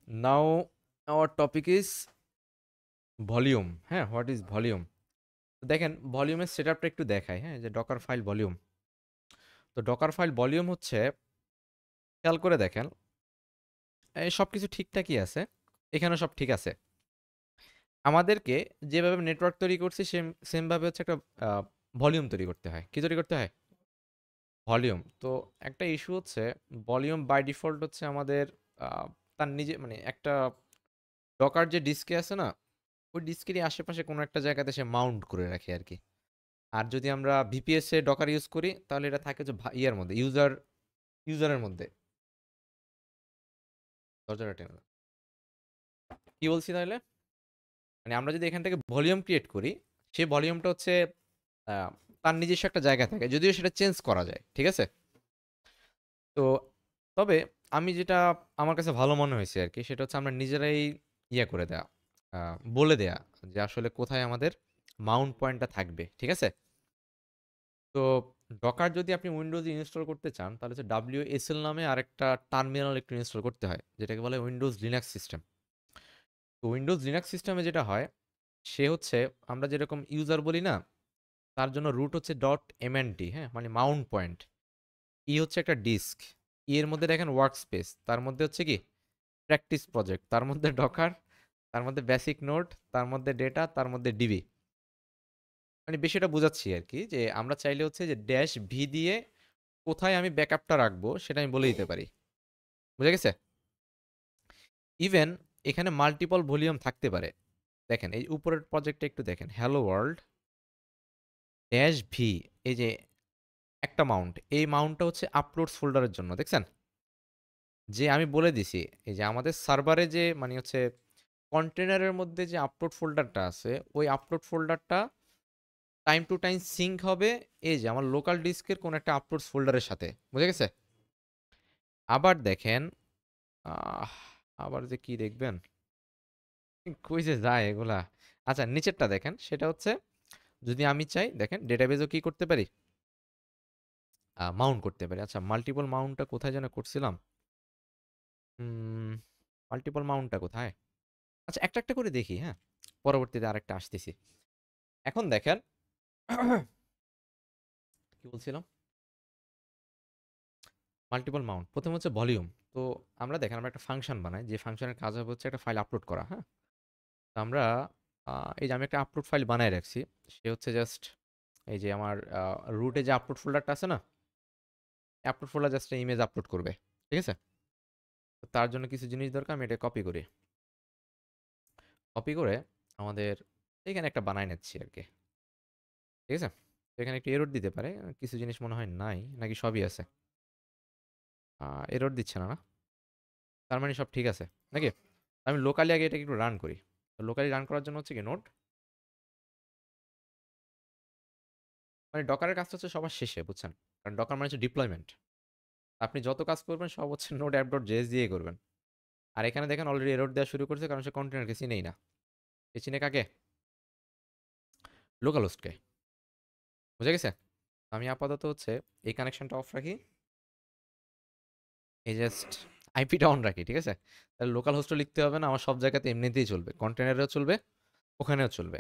Now our topic is volume. হ্যাঁ, what is volume? দেখেন ভলিউমের সেটআপটা একটু দেখাই। হ্যাঁ, যে ডকার ফাইল ভলিউম। তো ডকার ফাইল ভলিউম হচ্ছে, খেয়াল করে দেখেন, এই সব কিছু ঠিকঠাকই আছে, এখানে সব ঠিক আছে। আমাদেরকে যেভাবে নেটওয়ার্ক তৈরি করছি সেমভাবে হচ্ছে একটা ভলিউম তৈরি করতে হয়। কি তৈরি করতে হয়? ভলিউম। তো একটা ইস্যু হচ্ছে, ভলিউম বাই ডিফল্ট হচ্ছে আমাদের আহ, তার নিজে মানে একটা ডকার যে ডিস্কে আছে না, ওই ডিস্কেরই আশেপাশে কোনো একটা জায়গাতে সে মাউন্ট করে রাখে আর কি। আর যদি আমরা ভিপিএস এ ডকার ইউজ করি তাহলে এটা থাকে যে ইয়ার মধ্যে, ইউজারের মধ্যে। দরজাটা টেনে দাও। কি বলছি তাহলে? মানে আমরা যদি এখান থেকে ভলিউম ক্রিয়েট করি, সেই ভলিউমটা হচ্ছে আহ, তার নিজস্ব একটা জায়গা থাকে, যদিও সেটা চেঞ্জ করা যায়, ঠিক আছে? তো তবে আমি যেটা আমার কাছে ভালো মনে হয়েছে আর কি, সেটা হচ্ছে আমরা নিজেরাই ইয়ে করে দেয়া, বলে দেয়া যে আসলে কোথায় আমাদের মাউন্ট পয়েন্টটা থাকবে, ঠিক আছে? তো ডকার যদি আপনি উইন্ডোজ ইনস্টল করতে চান তাহলে হচ্ছে WSL নামে আরেকটা টার্মিনাল একটু ইনস্টল করতে হয়, যেটাকে বলে উইন্ডোজ লিনাক্স সিস্টেম। তো উইন্ডোজ লিনাক্স সিস্টেমে যেটা হয়, সে হচ্ছে, আমরা যেরকম ইউজার বলি না, তার জন্য রুট হচ্ছে .mnt, হ্যাঁ, মানে মাউন্ট পয়েন্ট। হচ্ছে একটা ডিস্ক, এর মধ্যে দেখেন ওয়ার্ক স্পেস, তার মধ্যে হচ্ছে কি প্র্যাকটিস প্রজেক্ট, তার মধ্যে ডকার, তার মধ্যে বেসিক নোট, তার মধ্যে ডেটা, তার মধ্যে ডিবি। মানে বিষয়টা বোঝাচ্ছি আর কি, যে আমরা চাইলে হচ্ছে যে -v দিয়ে কোথায় আমি ব্যাকআপটা রাখবো সেটা আমি বলে দিতে পারি। বুঝা গেছে? ইভেন এখানে মাল্টিপল ভলিউম থাকতে পারে। দেখেন এই উপরের প্রজেক্টটা একটু দেখেন, হ্যালো ওয়ার্ল্ড -v, এই যে একটা মাউন্ট, এই মাউন্টটা হচ্ছে আপলোডস ফোল্ডারের জন্য, দেখছেন? যে আমি বলে দিছি, এই যে আমাদের সার্ভারে যে মানে হচ্ছে কন্টেনারের মধ্যে যে আপলোড ফোল্ডারটা আছে, ওই আপলোড ফোল্ডারটা টাইম টু টাইম সিঙ্ক হবে এই যে আমার লোকাল ডিস্কের কোন একটা আপলোডস ফোল্ডারের সাথে। বুঝা গেছে? আবার দেখেন, আহ, আবার যে কি দেখবেন, কই যে যায় এগুলা। আচ্ছা, নিচেরটা দেখেন, সেটা হচ্ছে যদি আমি চাই, দেখেন ডেটাবেজও কি করতে পারি, মাউন্ট করতে পারি। আচ্ছা, মাল্টিপল মাউন্টটা কোথায় যেন করছিলাম, মাল্টিপল মাউন্টটা কোথায়? আচ্ছা, একটা একটা করে দেখি, হ্যাঁ, পরবর্তীতে আরেকটা আসতেছি। এখন দেখেন, কি বলছিলাম, মাল্টিপল মাউন্ট প্রথম হচ্ছে ভলিউম। তো আমরা দেখেন, আমরা একটা ফাংশন বানাই, যে ফাংশনের কাজ হবে হচ্ছে একটা ফাইল আপলোড করা, হ্যাঁ। তো আমরা এই যে আমি একটা আপলোড ফাইল বানায় রাখছি, সে হচ্ছে জাস্ট এই যে আমার রুটে যে আপলোড ফোল্ডারটা আছে না, upload folder just image upload করবে, ঠিক আছে? তো তার জন্য কিছু জিনিস দরকার, আমি এটা কপি করি। কপি করে আমাদের এখানে একটা বানায় নিচ্ছি আর কি, ঠিক আছে? তো এখানে একটু এরর দিতে পারে, কিছু জিনিস মনে হয় নাই, নাকি সবই আছে? এরর দিচ্ছে না, না? তার মানে সব ঠিক আছে নাকি? আমি লোকালি আগে এটাকে একটু রান করি। তো লোকালি রান করার জন্য হচ্ছে কি নোড, মানে ডকারের কাজটা হচ্ছে সবার শেষে, বুঝছেন? কারণ ডকার মানে হচ্ছে ডিপ্লয়মেন্ট। আপনি যত কাজ করবেন সব হচ্ছে নোড অ্যাপ ডট জেএস দিয়ে করবেন। আর এখানে দেখেন অলরেডি এরর দেওয়া শুরু করছে, কারণ সে কন্টেনারকে চিনেই না। এ চিনে কাকে? লোকাল হোস্টকে। বুঝে গেছে? আমি আপাতত হচ্ছে এই কানেকশনটা অফ রাখি, এই জাস্ট আইপিটা অন রাখি, ঠিক আছে? তাহলে লোকাল হোস্টও লিখতে হবে না, আমার সব জায়গাতে এমনিতেই চলবে, কন্টেনারেও চলবে, ওখানেও চলবে।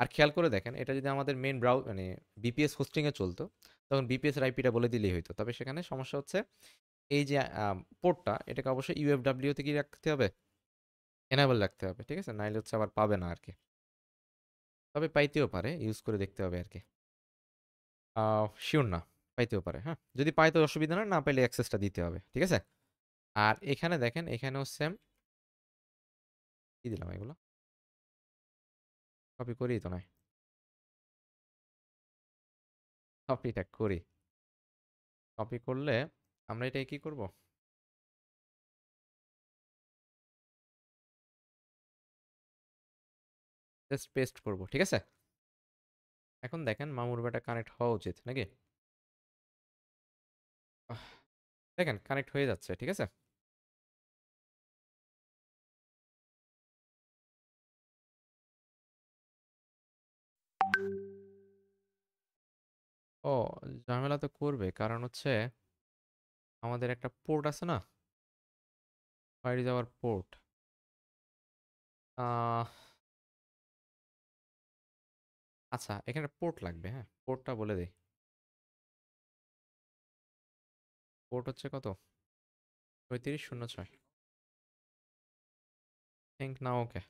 আর খেয়াল করে দেখেন, এটা যদি আমাদের মেইন মানে বিপিএস হোস্টিংয়ে চলতো, তখন বিপিএস এর আইপিটা বলে দিলেই হইতো। তবে সেখানে সমস্যা হচ্ছে, এই যে পোর্টটা, এটাকে অবশ্যই ইউএফডব্লিউ তে কি রাখতে হবে, এনাবেল রাখতে হবে, ঠিক আছে? নাইলে হচ্ছে আবার পাবে না আর কি। তবে পাইতেও পারে, ইউজ করে দেখতে হবে আর কি। শিওর না, পাইতেও পারে, হ্যাঁ। যদি পাই তো অসুবিধা না, না পাইলে অ্যাক্সেসটা দিতে হবে, ঠিক আছে? আর এখানে দেখেন, এখানেও সেম। কি দিলাম এগুলো, কপি করি তো নয়, কপিটা করি। কপি করলে আমরা এটাই কি করব, জাস্ট পেস্ট করব, ঠিক আছে? এখন দেখেন মামুর বেটা কানেক্ট হওয়া উচিত নাকি? আহ, দেখেন কানেক্ট হয়ে যাচ্ছে, ঠিক আছে? ও, ঝামেলা তো করবে, কারণ হচ্ছে আমাদের একটা পোর্ট আছে না, হোয়ার ইজ আওয়ার পোর্ট? আহ, আচ্ছা এখানে পোর্ট লাগবে, হ্যাঁ পোর্টটা বলে দিই। পোর্ট হচ্ছে কত? 3506। থিঙ্ক না, ওকে।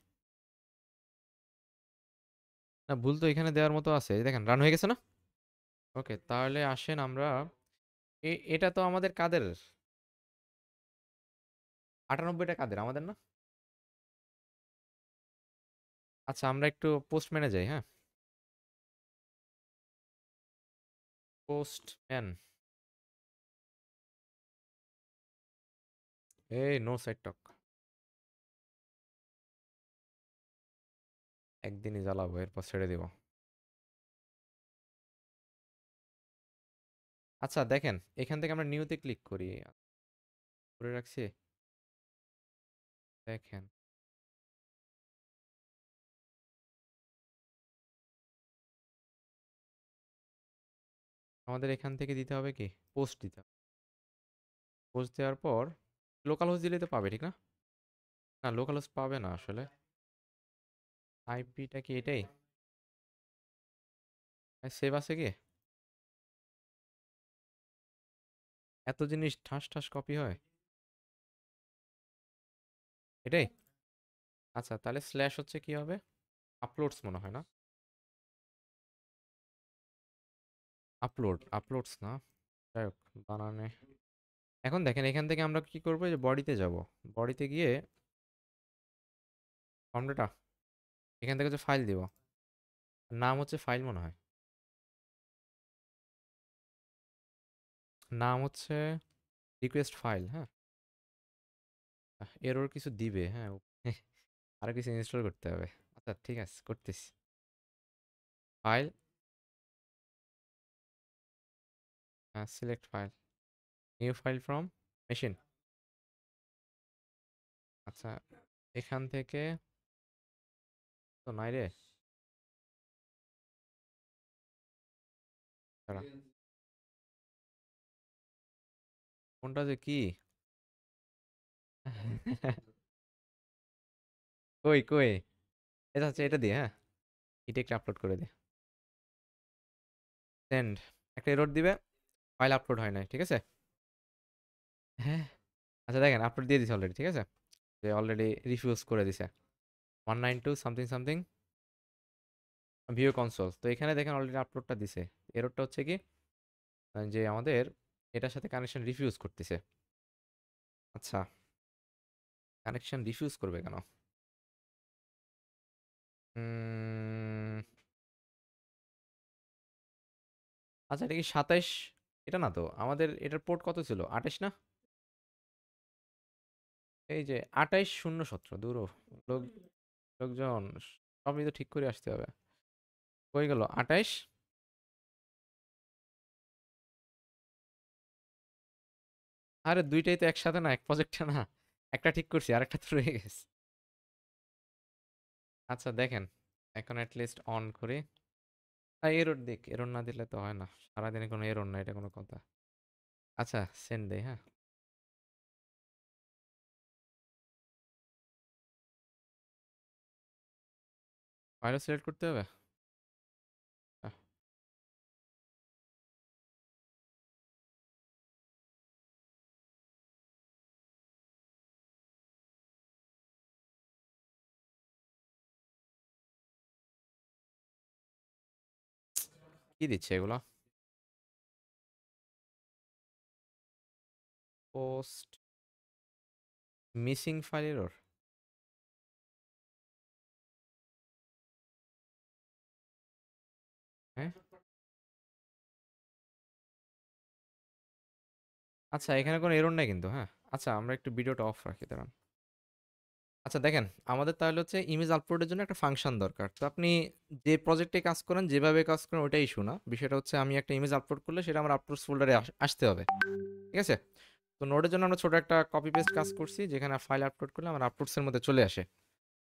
না ভুল তো এখানে দেওয়ার মতো আছে, এই দেখেন রান হয়ে গেছে না। ওকে তাহলে আসেন আমরা, এটা তো আমাদের কাদের? 98টা কাদের, আমাদের না? আচ্ছা আমরা একটু পোস্টম্যানে যাই, হ্যাঁ। পোস্টম্যান, এই নো সাইড টক। একদিনই জ্বালাবো এরপর ছেড়ে দিব। আচ্ছা দেখেন এখান থেকে আমরা নিউতে ক্লিক করি, করে রাখছি। দেখেন আমাদের এখান থেকে দিতে হবে কি, পোস্ট দিতে হবে। পোস্ট দেওয়ার পর লোকাল হোস্ট দিলেই তো পাবে, ঠিক না? না লোকাল হোস্ট পাবে না আসলে। আইপিটা কি এটাই? সেভ আছে কি? এত জিনিস ঠাস ঠাস কপি হয়? এটাই। আচ্ছা তাহলে স্ল্যাশ হচ্ছে কি হবে? আপলোডস মনে হয় না? আপলোডস না, যাই হোক বানানে। এখন দেখেন এখান থেকে আমরা কি করবো, যে বডিতে যাব। বডিতে গিয়ে ফর্মটা, এখান থেকে হচ্ছে ফাইল দিব। নাম হচ্ছে ফাইল মনে হয়। নাম হচ্ছে রিকোয়েস্ট ফাইল, হ্যাঁ। এরর কিছু দিবে, হ্যাঁ। আরো কিছু ইনস্টল করতে হবে। আচ্ছা ঠিক আছে করতেছি। File, select file, new file from machine. আচ্ছা এখান থেকে তো নাই রে, দাঁড়া, কোনটা যে কি? কই কই, এটা হচ্ছে, এটা দিয়ে, হ্যাঁ। এটা একটা আপলোড করে দে। সেন্ড, একটা এরর দিবে, ফাইল আপলোড হয় নাই, ঠিক আছে। হ্যাঁ। আচ্ছা দেখেন আপলোড দিয়ে দিছে অলরেডি, ঠিক আছে। যে অলরেডি রিফিউজ করে দিছে 192 সামথিং সামথিং ভিউ কনসোল। তো এখানে দেখেন অলরেডি আপলোডটা দিছে। এররটা হচ্ছে কি, যে আমাদের এটার সাথে কানেকশন রিফিউজ করতেছে। আচ্ছা কানেকশন রিফিউজ করবে কেন? উম, আচ্ছা এটা কি 27? এটা না তো আমাদের, এটার পোর্ট কত ছিল, 28 না? এই যে 28 017 দূর। লোক, লোকজন সবই তো ঠিক করে আসতে হবে। হয়ে গেল 28। আরে দুইটাই তো একসাথে না, এক প্রজেক্টে না। একটা ঠিক করছি আরেকটা তো রয়ে গেছে। আচ্ছা দেখেন এখন লিস্ট অন করি। এরর দিক, এরর না দিলে তো হয় না, সারাদিনে কোনো এরর না, এটা কোনো কথা? আচ্ছা সেন্ড দেই, হ্যাঁ। ফাইলও সিলেক্ট করতে হবে। আহ, কি দিচ্ছে এগুলো? পোস্ট মিসিং ফাইল এরর, হ্যাঁ। আচ্ছা এখানে কোনো এরর নাই কিন্তু, হ্যাঁ। আচ্ছা আমরা একটু ভিডিওটা অফ রাখি, দাঁড়ান। আচ্ছা দেখেন আমাদের তাহলে হচ্ছে ইমেজ আপলোডের জন্য একটা ফাংশন দরকার। তো আপনি যে প্রজেক্টে কাজ করেন, যেভাবে কাজ করেন ওইটাই ইস্যু না। বিষয়টা হচ্ছে আমি একটা ইমেজ আপলোড করলে সেটা আমার আপলোডস ফোল্ডারে আসতে হবে, ঠিক আছে। তো নোডের জন্য আমরা ছোট একটা কপি পেস্ট কাজ করছি, যেখানে ফাইল আপলোড করলে আমার আপলোডসের মধ্যে চলে আসে।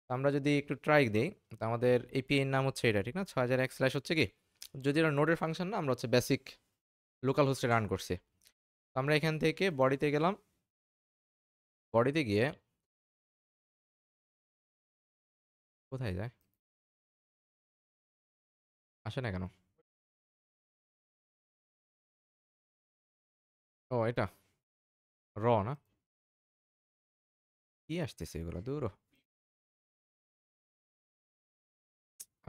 তো আমরা যদি একটু ট্রাই দিই, তো আমাদের এপিআই এর নাম হচ্ছে এটা, ঠিক না? 6001 হচ্ছে কি, যদি এটা নোডের ফাংশন না, আমরা হচ্ছে বেসিক লোকাল হোস্টে রান করছি। তো আমরা এখান থেকে বডিতে গেলাম, বডিতে গিয়ে কোথায় যায়? আসে না কেন? ও এটা র না? কি আসতেছে এগুলো দূর হ।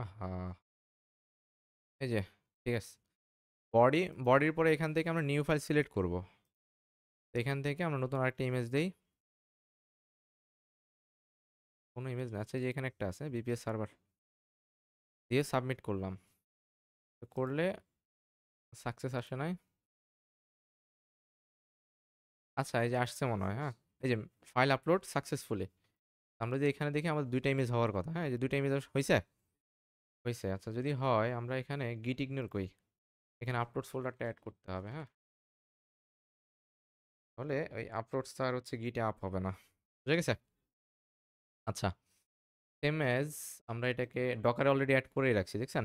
আহা! এই যে ঠিক আছে। বডির পরে এখান থেকে আমরা নিউ ফাইল সিলেক্ট করব। এখান থেকে আমরা নতুন আরেকটা ইমেজ দেই। কোনো ইমেজ না, আচ্ছা এই যে এখানে একটা আছে বিপিএস সার্ভার দিয়ে সাবমিট করলাম। তো করলে সাকসেস আসে নাই। আচ্ছা এই যে আসছে মনে হয়, হ্যাঁ। এই যে ফাইল আপলোড সাকসেসফুলি। আমরা যদি এখানে দেখি আমাদের ২ টা ইমেজ হওয়ার কথা, হ্যাঁ? এই যে ২ টা ইমেজ হইছে? হইছে। আচ্ছা যদি হয় আমরা এখানে গিট ইগনোর কই? এখানে আপলোডস ফোল্ডারটা এড করতে হবে, হ্যাঁ? তাহলে ওই আপলোডস আর হচ্ছে গিটে আপ হবে না। বুঝা গেছে? আচ্ছা সেম এজ আমরা এটাকে ডকারে অলরেডি এড করেই রাখছি, দেখছেন?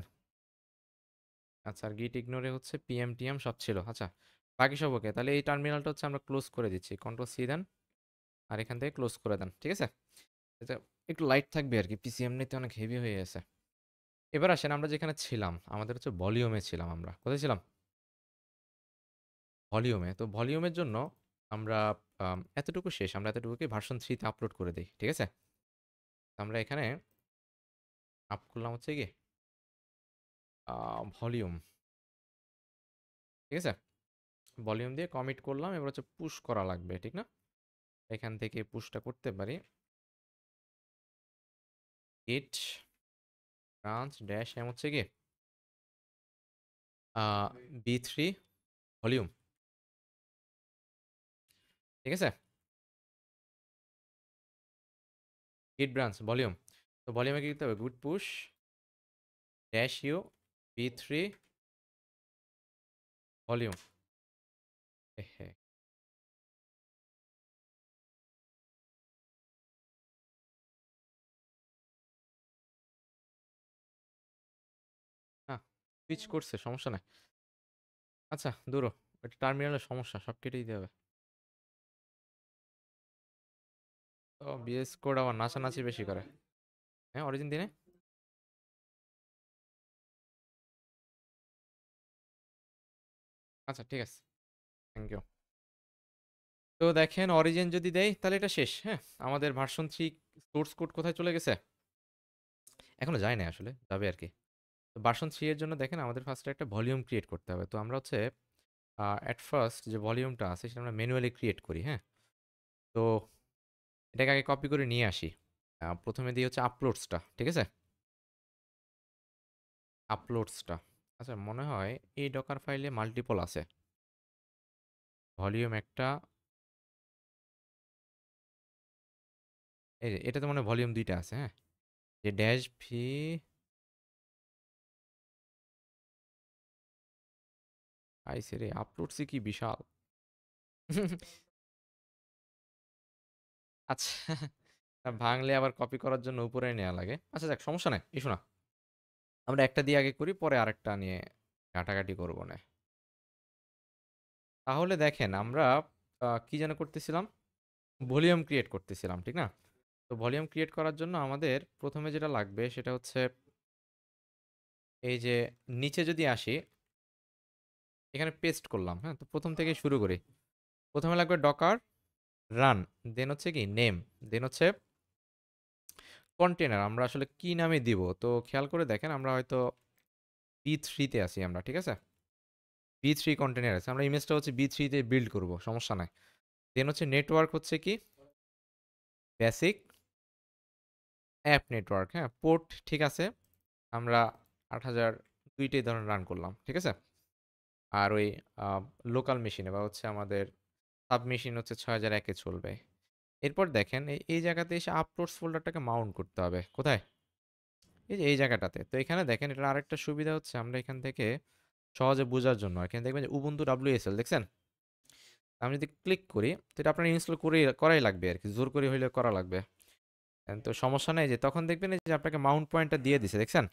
আচ্ছা আর গিট ইগনোরে হচ্ছে পিএম টিএম সব ছিল। আচ্ছা বাকি সব ওকে। তাহলে এই টার্মিনালটা হচ্ছে আমরা ক্লোজ করে দিচ্ছি। কন্ট্রোল সি দেন আর এখান থেকে ক্লোজ করে দেন। ঠিক আছে? এটা একটু লাইট থাকবে আর কি। পিসি এমনিতে অনেক হেভি হয়ে গেছে। এবার আসেন আমরা যেখানে ছিলাম, আমাদের হচ্ছে ভলিউমে ছিলাম আমরা। কোথায় ছিলাম? ভলিউমে। তো ভলিউমের জন্য আমরা এতটুকু শেষ। আমরা এতটুকুকে ভার্সন 3 তে আপলোড করে দেই। ঠিক আছে? তো আমরা এখানে আপ করলাম হচ্ছে গিয়ে ভলিউম। ঠিক আছে? ভলিউম দিয়ে কমিট করলাম। এবার হচ্ছে পুশ করা লাগবে। ঠিক না? এখান থেকে পুশটা করতে পারি। git branch dash m হচ্ছে গিয়ে b3 ভলিউম। ঠিক আছে? git branch volume. তো ভলিউমে কি দিতে হবে? git push dash u b3 volume. হ্যাঁ, হ্যাঁ, সুইচ করছে সমস্যা নাই। আচ্ছা দূরও, এটা টার্মিনালের সমস্যা, সব কেটে দিতে হবে। তো বিএস কোড আবার নাচানাচি বেশি করে। হ্যাঁ অরিজিন দিনে। আচ্ছা ঠিক আছে, থ্যাংক ইউ। তো দেখেন অরিজিন যদি দেয় তাহলে এটা শেষ, হ্যাঁ। আমাদের ভার্সন 3 সোর্স কোড কোথায় চলে গেছে? এখনো যায় না, আসলে যাবে আর কি। তো ভার্সন 3 এর জন্য দেখেন আমাদের ফার্স্টে একটা ভলিউম ক্রিয়েট করতে হবে। তো আমরা হচ্ছে অ্যাট ফার্স্ট যে ভলিউমটা আছে সেটা আমরা ম্যানুয়ালি ক্রিয়েট করি, হ্যাঁ। তো এটাকে আগে কপি করে নিয়ে আসি। প্রথমে দিই হচ্ছে আপলোডসটা, ঠিক আছে? আপলোডসটা, আচ্ছা মনে হয় এই ডকার ফাইলে মাল্টিপল আছে। ভলিউম একটা, এই যে এটাতে মনে হয় ভলিউম 2টা আছে, হ্যাঁ। যে ড্যাশ ভি আইসে রে, আপলোডসই কি বিশাল। আচ্ছা ভাঙলে আবার কপি করার জন্য উপরে নেওয়া লাগে। আচ্ছা যাক সমস্যা নাই, ইস্যু না। আমরা একটা দিয়ে আগে করি, পরে আরেকটা নিয়ে ঘাটাঘাটি করবো না। তাহলে দেখেন আমরা কি যেন করতেছিলাম, ভলিউম ক্রিয়েট করতেছিলাম, ঠিক না? তো ভলিউম ক্রিয়েট করার জন্য আমাদের প্রথমে যেটা লাগবে সেটা হচ্ছে এই যে নিচে যদি আসি, এখানে পেস্ট করলাম, হ্যাঁ। তো প্রথম থেকে শুরু করি। প্রথমে লাগবে ডকার রান, দেন হচ্ছে কি নেম, দেন হচ্ছে কন্টেনার আমরা আসলে কি নামে দিব। তো খেয়াল করে দেখেন আমরা হয়তো বি3 তে আছি আমরা, ঠিক আছে? বি3 কন্টেনার আছে, আমরা ইমেজটা হচ্ছে বি3 তে বিল্ড করব, সমস্যা নাই। দেন হচ্ছে নেটওয়ার্ক হচ্ছে কি বেসিক অ্যাপ নেটওয়ার্ক, হ্যাঁ। পোর্ট ঠিক আছে, আমরা ৮০০০ দুইটাই ধরনের রান করলাম, ঠিক আছে? আর ওই লোকাল মেশিনে বা হচ্ছে আমাদের সাব মেশিন হচ্ছে ৬০০১-এ চলবে। এরপর দেখেন এই জায়গাতে এসে আপলোডস ফোল্ডারটাকে মাউন্ট করতে হবে। কোথায়? এই যে এই জায়গাটাতে। তো এখানে দেখেন এটার আরেকটা সুবিধা হচ্ছে আমরা এখান থেকে সহজে বোঝার জন্য এখানে দেখবেন যে উবুন্টু WSL দেখছেন? আমি যদি ক্লিক করি তো এটা আপনার ইনস্টল করাই লাগবে আর কি, জোর করে হইলে করা লাগবে। তো সমস্যা নেই, যে তখন দেখবেন এই যে আপনাকে মাউন্ট পয়েন্টটা দিয়ে দিছে, দেখছেন?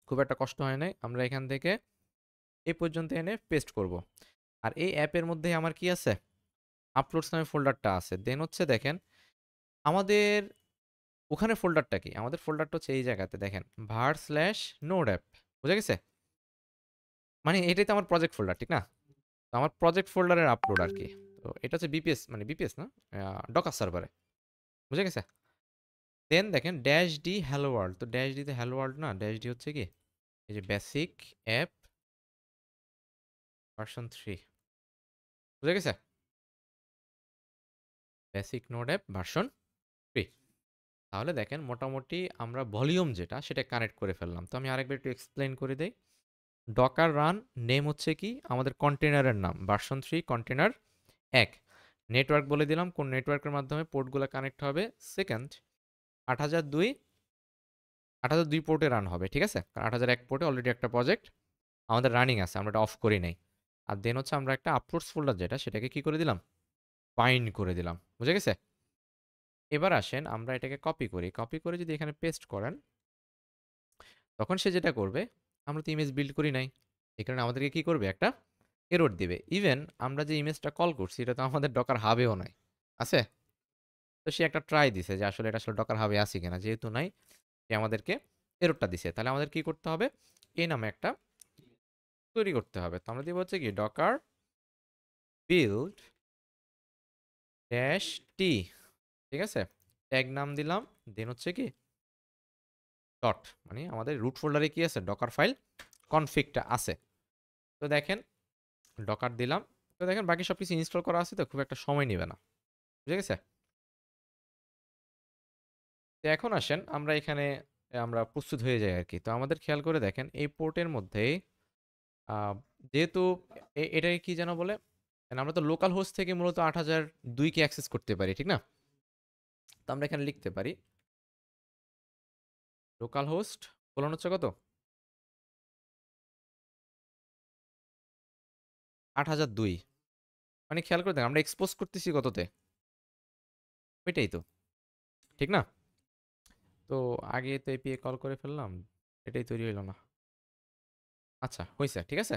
খুব একটা কষ্ট হয় নাই। আমরা এখান থেকে এই পর্যন্ত এনে পেস্ট করব। আর এই অ্যাপের মধ্যে আমার কি আছে? আপলোডস নামে ফোল্ডারটা আছে। দেন হচ্ছে দেখেন আমাদের ওখানে ফোল্ডারটা কি? আমাদের ফোল্ডারটা হচ্ছে এই জায়গাতে দেখেন var/node app বুঝা গেছে? মানে এটাই তো আমার প্রজেক্ট ফোল্ডার ঠিক না? তো আমার প্রজেক্ট ফোল্ডারের আপলোড আর কি। তো এটা হচ্ছে বিপিএস মানে বিপিএস না ডকার সার্ভারে বুঝা গেছে? দেন দেখেন ড্যাশ ডি হ্যালো ওয়ার্ল্ড, তো ড্যাশ ডিতে হ্যালো ওয়ার্ল্ড না, ড্যাশ ডি হচ্ছে কি এই যে বেসিক অ্যাপ ভার্সন 3 বুঝা গেছে? Basic node app version 3। তাহলে দেখেন মোটামুটি আমরা ভলিউম যেটা সেটা কানেক্ট করে ফেললাম। তো আমি আরেকবার একটু এক্সপ্লেইন করে দেই। ডকার রান নেম হচ্ছে কি আমাদের কন্টেনারের নাম ভার্সন 3 কন্টেনার 1। নেটওয়ার্ক বলে দিলাম কোন নেটওয়ার্কের মাধ্যমে পোর্টগুলো কানেক্ট হবে। সেকেন্ড 8002 8002 পোর্টে রান হবে ঠিক আছে, কারণ 8001 পোর্টে অলরেডি একটা প্রজেক্ট আমাদের রানিং আছে, আমরা এটা অফ করি নাই। আর দেন হচ্ছে আমরা একটা আপলোডস ফোল্ডার যেটা সেটাকে কি করে দিলাম, বাইন্ড করে দিলাম বুঝে গেছে। এবার আসেন আমরা এটাকে কপি করি, কপি করে যদি এখানে পেস্ট করেন তখন সে যেটা করবে, আমরা তো ইমেজ বিল্ড করি নাই, এই কারণে আমাদেরকে কি করবে একটা এরর দিবে। ইভেন আমরা যে ইমেজটা কল করছি এটা তো আমাদের ডকার হাবেও নাই আছে। তো সে একটা ট্রাই দিছে যে আসলে এটা আসলে ডকার হাবে আছে কিনা, যেহেতু নাই সে আমাদেরকে এররটা দিছে। তাহলে আমাদের কি করতে হবে, এই নামে একটা তৈরি করতে হবে। তো আমরা দিব হচ্ছে কি ডকার বিল্ড ড্যাশ টি ঠিক আছে, ট্যাগ নাম দিলাম। দেন হচ্ছে কি ডট, মানে আমাদের রুট ফোল্ডারে কি আছে ডকার ফাইল কনফিগটা আছে। তো দেখেন ডকার দিলাম, তো দেখেন বাকি সব কিছু ইনস্টল করা আছে, তো খুব একটা সময় নেবে না বুঝে গেছে। তো এখন আসেন আমরা এখানে আমরা প্রস্তুত হয়ে যাই আর কি। তো আমাদের খেয়াল করে দেখেন এই পোর্টের মধ্যে যেহেতু এটাকে কি যেন বলে, মানে আমরা তো লোকাল হোস্ট থেকে মূলত 8002 কে অ্যাক্সেস করতে পারি ঠিক না। তো আমরা এখানে লিখতে পারি লোকাল হোস্ট বলুন হচ্ছে কত 8002, মানে খেয়াল করে দেখেন আমরা এক্সপোজ করতেছি কততে, ওইটাই তো ঠিক না। তো আগে তো এপিআই কল করে ফেললাম, এটাই তৈরি হইলো না। আচ্ছা হয়েছে ঠিক আছে।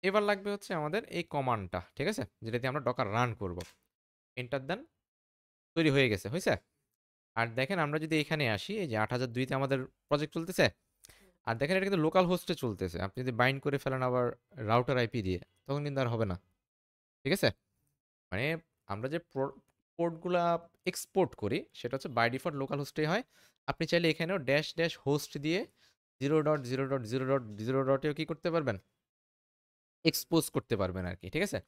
এবার লাগবে হচ্ছে আমাদের এই কমান্ডটা ঠিক আছে, যেটা দিয়ে আমরা ডকার রান করব। এন্টার দেন, তৈরি হয়ে গেছে হয়েছে। আর দেখেন আমরা যদি এখানে আসি, এই যে 8002তে আমাদের প্রজেক্ট চলতেছে, আর দেখেন এটা কিন্তু লোকাল হোস্টে চলতেছে। আপনি যদি বাইন্ড করে ফেলেন আবার রাউটার আইপি দিয়ে, তখন কিন্তু আর হবে না ঠিক আছে। মানে আমরা যে পোর্টগুলা এক্সপোর্ট করি সেটা হচ্ছে বাই ডিফল্ট লোকাল হোস্টেই হয়। আপনি চাইলে এখানেও ড্যাশ ড্যাশ হোস্ট দিয়ে 0.0.0.0.0 কি করতে পারবেন, এক্সপোজ করতে পারবেন আর কি ঠিক আছে।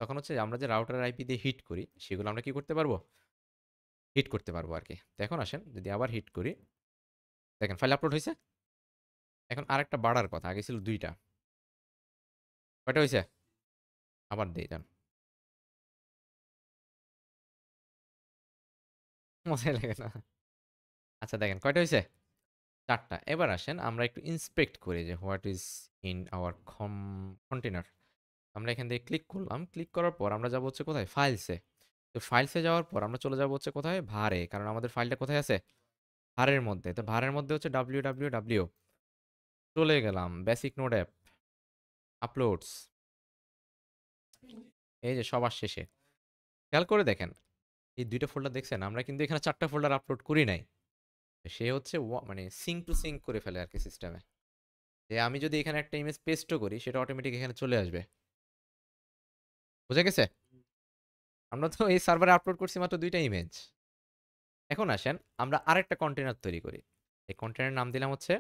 তখন হচ্ছে আমরা যে রাউটার আইপি দিয়ে হিট করি সেগুলো আমরা কি করতে পারবো, হিট করতে পারবো আর কি। তো এখন আসেন যদি আবার হিট করি, দেখেন ফাইল আপলোড হয়েছে। এখন আরেকটা বাড়ার কথা, আগে ছিল 2টা, কয়টা হয়েছে আবার দেই যান, মজাই লাগে না। আচ্ছা দেখেন কয়টা হয়েছে, 4টা। এবার আসেন আমরা একটু ইন্সপেক্ট করি যে what is in our container. আমরা এখান থেকে ক্লিক করলাম, ক্লিক করার পর আমরা যাবো হচ্ছে কোথায়, ফাইলসে। তো ফাইলসে যাওয়ার পর আমরা চলে যাবো হচ্ছে কোথায়, ভারে, কারণ আমাদের ফাইলটা কোথায় আছে, ভারের মধ্যে। তো ভারের মধ্যে হচ্ছে www, চলে গেলাম বেসিক নোড অ্যাপ আপলোডস, এই যে সবার শেষে খেয়াল করে দেখেন এই 2টা ফোল্ডার দেখছেন, আমরা কিন্তু এখানে 4টা ফোল্ডার আপলোড করি নাই। সে হচ্ছে মানে সিঙ্ক টু সিঙ্ক করে ফেলে আর কি সিস্টেমে, যে আমি যদি এখানে একটা ইমেজ পেস্টও করি সেটা অটোমেটিক এখানে চলে আসবে বুঝে গেছে। আমরা তো এই সার্ভারে আপলোড করছি মাত্র 2টা ইমেজ। এখন আসেন আমরা আরেকটা কন্টেনার তৈরি করি। এই কন্টেনার নাম দিলাম হচ্ছে,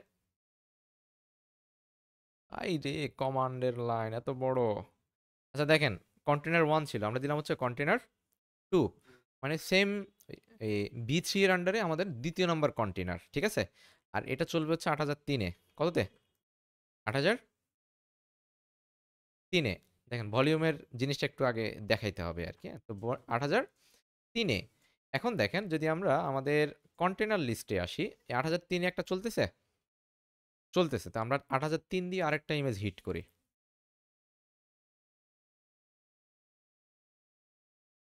আই রে কমান্ডের লাইন এত বড়। আচ্ছা দেখেন কন্টেনার 1 ছিল, আমরা দিলাম হচ্ছে কন্টেনার 2, মানে সেম এই বি3 এর আন্ডারে আমাদের দ্বিতীয় নম্বর কন্টেনার ঠিক আছে। আর এটা চলবে হচ্ছে 8003-এ, কততে 8003-এ। দেখেন ভলিউমের জিনিসটা একটু আগে দেখাইতে হবে আর কি, তো 8003-এ। এখন দেখেন যদি আমরা আমাদের কন্টেনার লিস্টে আসি, 8003-এ একটা চলতেছে, চলতেছে। তো আমরা 8003 দিয়ে আরেকটা ইমেজ হিট করি,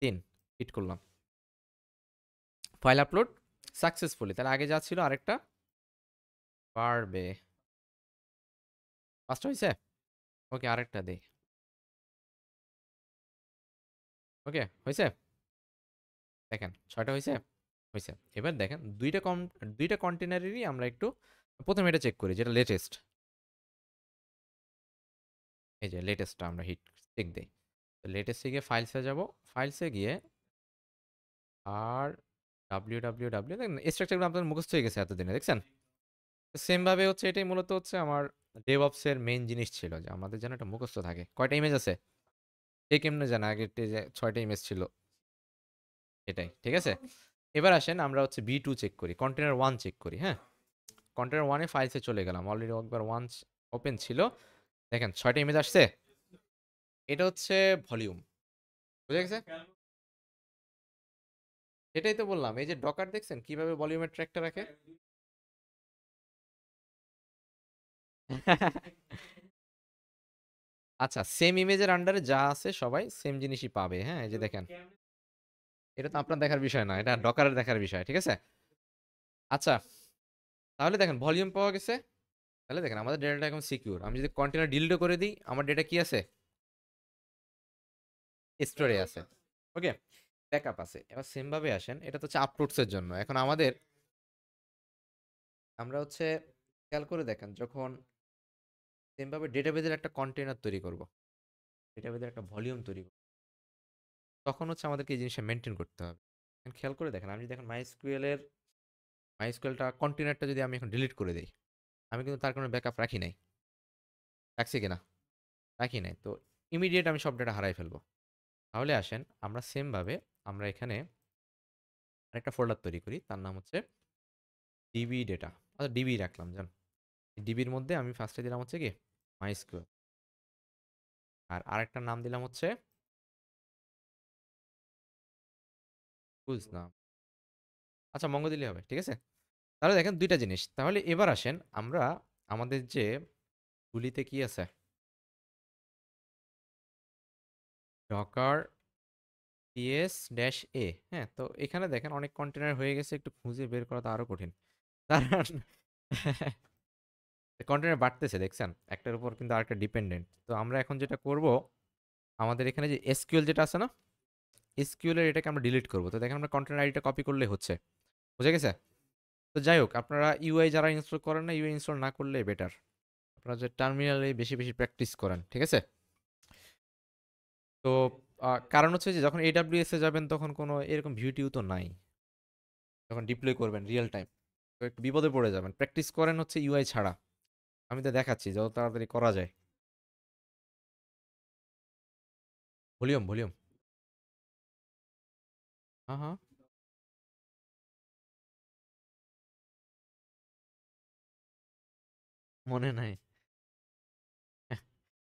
3 হিট করলাম, ফাইল আপলোড সাকসেসফুলি। তাহলে আগে যা ছিল আরেকটা পারবে, 5টা হয়েছে। ওকে আরেকটা দেই, ওকে হয়েছে। দেখেন 6টা হয়েছে। হয়েছে। এবার দেখেন দুইটা কন্টেনারেরই আমরা একটু প্রথমে এটা চেক করি যেটা লেটেস্ট। এই যে লেটেস্টটা আমরা হিট চেক দিই। তো লেটেস্টে গিয়ে ফাইলসে যাব। ফাইলসে গিয়ে আর ডাব্লিউ দেখেন স্ট্রাকচারগুলো আপনাদের মুখস্থ হয়ে গেছে এতদিনে দেখছেন। সেম ভাবে হচ্ছে এটাই মূলত হচ্ছে আমার ডেভঅপস এর মেইন জিনিস ছিল যে আমাদের যেন একটা মুখস্থ থাকে কয়টা ইমেজ আছে কে কেমনে জানে আগে যে 6টা ইমেজ ছিল এটাই ঠিক আছে। এবার আসেন আমরা হচ্ছে বি টু চেক করি, কন্টেনার ওয়ান চেক করি। হ্যাঁ, কন্টেনার ওয়ানে ফাইলসে চলে গেলাম, অলরেডি একবার ওয়ান ওপেন ছিল। দেখেন 6টা ইমেজ আসছে। এটা হচ্ছে ভলিউম, বুঝে গেছে। এটাই তো বললাম, এই যে ডকার দেখছেন কিভাবে ভলিউমের ট্র্যাকটা রাখে। আচ্ছা, সেম ইমেজের আন্ডারে যা আছে সবাই সেম জিনিসই পাবে। হ্যাঁ, এই যে দেখেন, এটা তো আপনার দেখার বিষয় না, এটা ডকারের দেখার বিষয়, ঠিক আছে। আচ্ছা, তাহলে দেখেন ভলিউম পাওয়া গেছে। তাহলে দেখেন আমাদের ডেটাটা এখন সিকিউর। আমি যদি কন্টেনার ডিলিটও করে দিই, আমার ডেটা কি আছে, স্টোরে আছে। ওকে, ব্যাকআপ আছে। এবার সেম ভাবে আসেন, এটা তো হচ্ছে আপলোডস এর জন্য। এখন আমাদের আমরা হচ্ছে খেয়াল করে দেখেন, যখন সেম ভাবে ডেটাবেজের একটা কন্টেনার তৈরি করব, ডেটাবেজের একটা ভলিউম তৈরি করব, তখন হচ্ছে আমাদেরকে এই জিনিসটা মেনটেন করতে হবে। এখন খেয়াল করে দেখেন, আমি যদি এখন মাইএসকিউএলটা কন্টেনারটা যদি আমি এখন ডিলিট করে দেই, আমি কিন্তু তার কোনো ব্যাকআপ রাখি নাই। রাখছি কিনা? রাখি নাই। তো ইমিডিয়েট আমি সব ডেটা হারাই ফেলবো। তাহলে আসেন আমরা সেম ভাবে আমরা এখানে আরেকটা ফোল্ডার তৈরি করি, তার নাম হচ্ছে ডিবি ডেটা। আচ্ছা, ডিবি রাখলাম জান। ডিবির মধ্যে আমি ফার্স্টে দিলাম হচ্ছে কি মাইস্কুয়েল, আর আরেকটা নাম দিলাম হচ্ছে বুঝলাম। আচ্ছা, মঙ্গো দিলেই হবে, ঠিক আছে। তাহলে দেখেন দুইটা জিনিস। তাহলে এবার আসেন আমরা আমাদের যে গুলিতে কি আছে, ডকার পিএস ড্যাশ এ। হ্যাঁ, তো এখানে দেখেন অনেক কন্টেনার হয়ে গেছে, একটু খুঁজে বের করা তো আরো কঠিন। কারণ কন্টেনার বাড়তেছে দেখছেন, একটার উপর কিন্তু আরেকটা ডিপেন্ডেন্ট। তো আমরা এখন যেটা করব, আমাদের এখানে যে এসকিউএল যেটা আছে না, এসকিউএল এর এটাকে আমরা ডিলিট করব। তো দেখেন আমরা কন্টেনার আইডিটা কপি করলে হচ্ছে, বুঝে গেছে। তো যাই হোক, আপনারা ইউআই যারা ইনস্টল করেন না, ইউআই ইনস্টল না করলে বেটার। আপনারা যে টার্মিনালে বেশি বেশি প্র্যাকটিস করেন, ঠিক আছে। তো কারণ হচ্ছে যে যখন এডাব্লিউএস এ যাবেন তখন কোনো এরকম ভিউ টিউ তো নাই, যখন ডিপ্লয় করবেন রিয়েল টাইম, তো একটু বিপদে পড়ে যাবেন। প্র্যাকটিস করেন হচ্ছে ইউআই ছাড়া। আমি তো দেখাচ্ছি যত তাড়াতাড়ি করা যায়। ভলিউম ভলিউম, হ্যাঁ হ্যাঁ, মনে নাই।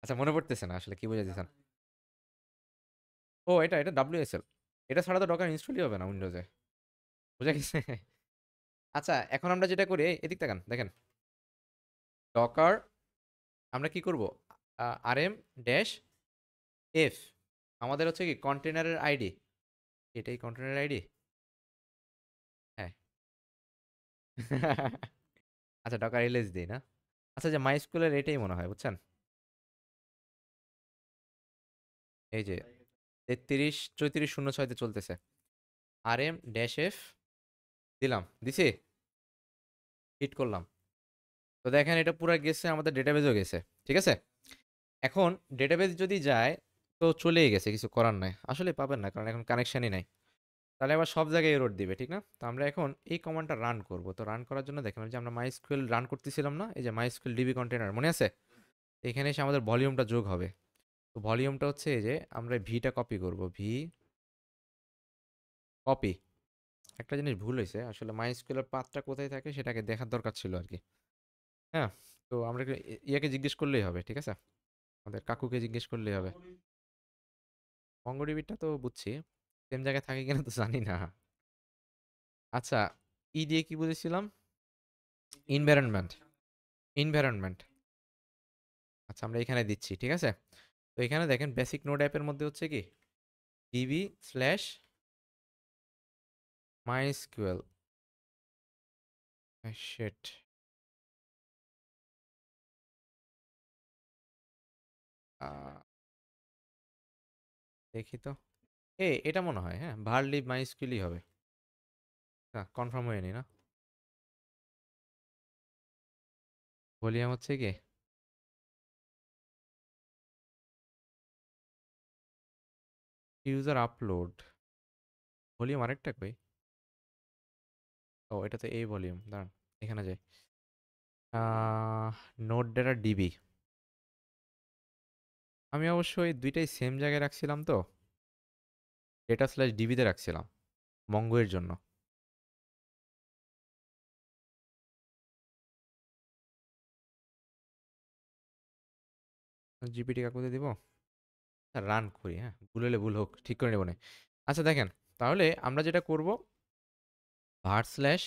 আচ্ছা, মনে পড়তেছে না আসলে কি বোঝাতেছেন। ও, এটা এটা ডাব্লিউএসএল। এটা ছাড়া তো ডকার ইনস্টলই হবে না উইন্ডোজে, বুঝা গেছে। আচ্ছা, এখন আমরা যেটা করি, এদিক তাকান দেখেন, ডকার আমরা কি করব, আরএম ড্যাশ এফ, আমাদের হচ্ছে কি কন্টেনারের আইডি, এটাই কন্টেনারের আইডি। হ্যাঁ। আচ্ছা, ডকার এলএস দিই না। আচ্ছা, যে মাই স্কুলের এটাই মনে হয়, বুঝছেন। এই যে 33 3406 চলতেছে। আরএম ড্যাশ এফ দিলাম, দিছি, হিট করলাম। তো দেখেন এটা পুরো গেছে, আমাদের ডেটাবেজও গেছে, ঠিক আছে। এখন ডেটাবেজ যদি যায় তো চলেই গেছে, কিছু করার নাই, আসলে পাবেন না কারণ এখন কানেকশনই নাই। তাহলে আবার সব জায়গায় এরর দিবে, ঠিক না। তো আমরা এখন এই কমান্ডটা রান করব। তো রান করার জন্য দেখেন ওই যে আমরা মাইস্কুয়েল রান করতেছিলাম না, এই যে মাইস্কুয়েল ডিবি কন্টেনার মনে আছে, এখানে এসে আমাদের ভলিউমটা যোগ হবে। তো ভলিউমটা হচ্ছে এই যে আমরা ভিটা কপি করব, ভি কপি। একটা জিনিস ভুল হয়েছে আসলে, মাইস্কুয়েলের পাথটা কোথায় থাকে সেটাকে দেখার দরকার ছিল আর কি। হ্যাঁ, তো আমরা একটু ইয়াকে জিজ্ঞেস করলেই হবে, ঠিক আছে, আমাদের কাকুকে জিজ্ঞেস করলেই হবে। মঙ্গোডিবিটা তো বুঝছি, সেম জায়গায় থাকে কিনা তো জানি না। আচ্ছা, ই দিয়ে কি বুঝেছিলাম, ইনভায়রনমেন্ট, ইনভায়রনমেন্ট। আচ্ছা, আমরা এখানে দিচ্ছি, ঠিক আছে। তো এখানে দেখেন বেসিক নোড অ্যাপের মধ্যে হচ্ছে কি ডিবি স্ল্যাশ মাইস্কুয়েল, শিট, দেখি তো। এটা মনে হয় হ্যাঁ ভার্লি মাইস্কুয়েলই হবে। না কনফার্ম হয়নি না। ভলিউম হচ্ছে কি ইউজার আপলোড ভলিউম আরেকটা কই। ও এটা তো এই ভলিউম, দাঁড়ান এখানে যাই। Note data DB. আমি অবশ্যই দুইটাই সেম জায়গায় রাখছিলাম তো, ডেটা স্ল্যাশ ডিবিতে রাখছিলাম মঙ্গো এর জন্য। জিপিটি কাকুতে দিব, রান করি, হ্যাঁ ভুল হলে ভুল হোক, ঠিক করে নেব না। আচ্ছা দেখেন, তাহলে আমরা যেটা করব ভার স্ল্যাশ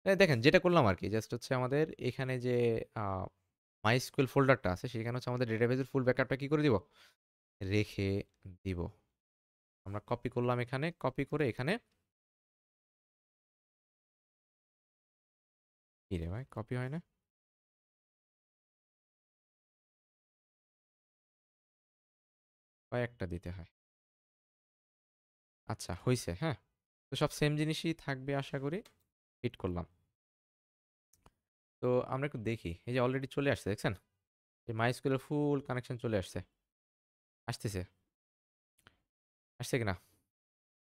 দেখেন যেটা করলাম আর কি, জাস্ট হচ্ছে আমাদের এখানে যে মাইস্কুয়েল ফোল্ডারটা আছে সেখানে হচ্ছে আমাদের ডেটাবেসের ফুল ব্যাকআপটা কি করে দিব, রেখে দিব। আমরা কপি করলাম, এখানে কপি করে এখানে, কি রে ভাই কপি হয় না, কয়েকটা দিতে হয়। আচ্ছা হইছে, হ্যাঁ। তো সব সেম জিনিসই থাকবে আশা করি। হিট করলাম। তো আমরা একটু দেখি, এই যে অলরেডি চলে আসছে দেখছেন, যে মাইস্কুয়েলের ফুল কানেকশন চলে আসছে, আসতেছে, আসছে কিনা।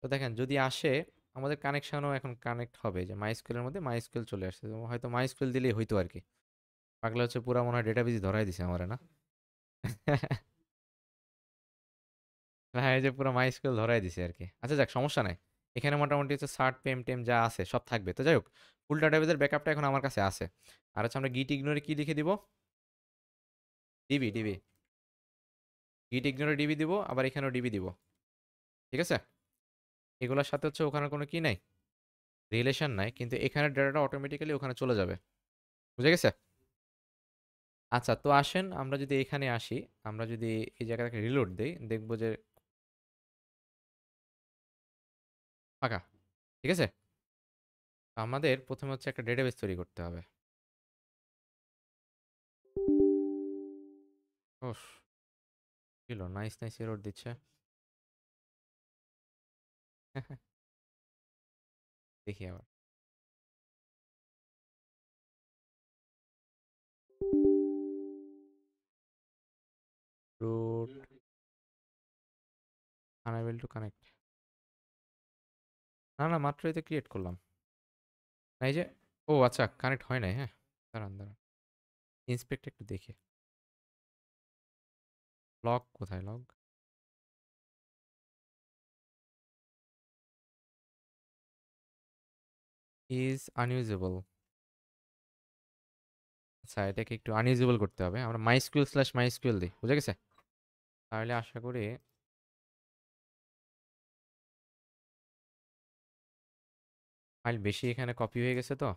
তো দেখেন যদি আসে, আমাদের কানেকশনও এখন কানেক্ট হবে, যে মাইস্কুয়েলের মধ্যে মাইস্কুয়েল চলে আসছে, তো হয়তো মাইস্কুয়েল দিলেই হইতো আর কি। পাগলা হচ্ছে পুরা মনে হয় ডেটাবেস ধরাই দিছে আমারে না। হ্যাঁ এই যে পুরো মাইস্কুয়েল ধরাই দিছে আর কি। আচ্ছা যাক সমস্যা নাই, এখানে মোটামুটি হচ্ছে সার্ট পেম টেম যা আছে সব থাকবে। তো যাই হোক, ফুল ডাটাবেসের ব্যাকআপটা এখন আমার কাছে আছে। আর হচ্ছে আমরা গিট ইগনোরে কি লিখে দিব, ডিবি ডিবি, গিট ইগনোরে ডিবি দিব, আবার এখানেও ডিবি দিব, ঠিক আছে। এগুলোর সাথে হচ্ছে ওখানে কোনো কি নাই, রিলেশন নাই, কিন্তু এখানে ডেটাটা অটোমেটিক্যালি ওখানে চলে যাবে, বুঝে গেছে। আচ্ছা তো আসেন আমরা যদি এখানে আসি, আমরা যদি এই জায়গাটাকে রিলোড দেই, দেখবো যে ফাঁকা, ঠিক আছে। আমাদের প্রথমে হচ্ছে একটা ডেটাবেস তৈরি করতে হবে। ওফ, ছিল নাইস নাইস এরর দিচ্ছে। দেখি আবার, রুট আনএবল টু কানেক্ট। না না মাত্রই তো ক্রিয়েট করলাম। না, এই যে, ও আচ্ছা কানেক্ট হয় নাই, হ্যাঁ। দাঁড়ান দাঁড়ান, ইন্সপেক্ট একটু দেখি, লগ কোথায়, লগ ইজ আনইউজেবল। আচ্ছা এটাকে একটু আনইউজেবল করতে হবে, আমরা মাইস্কুয়েল স্ল্যাশ মাইস্কুয়েল দিই, বুঝে গেছে। তাহলে আশা করি ফাইল বেশি এখানে কপি হয়ে গেছে তো।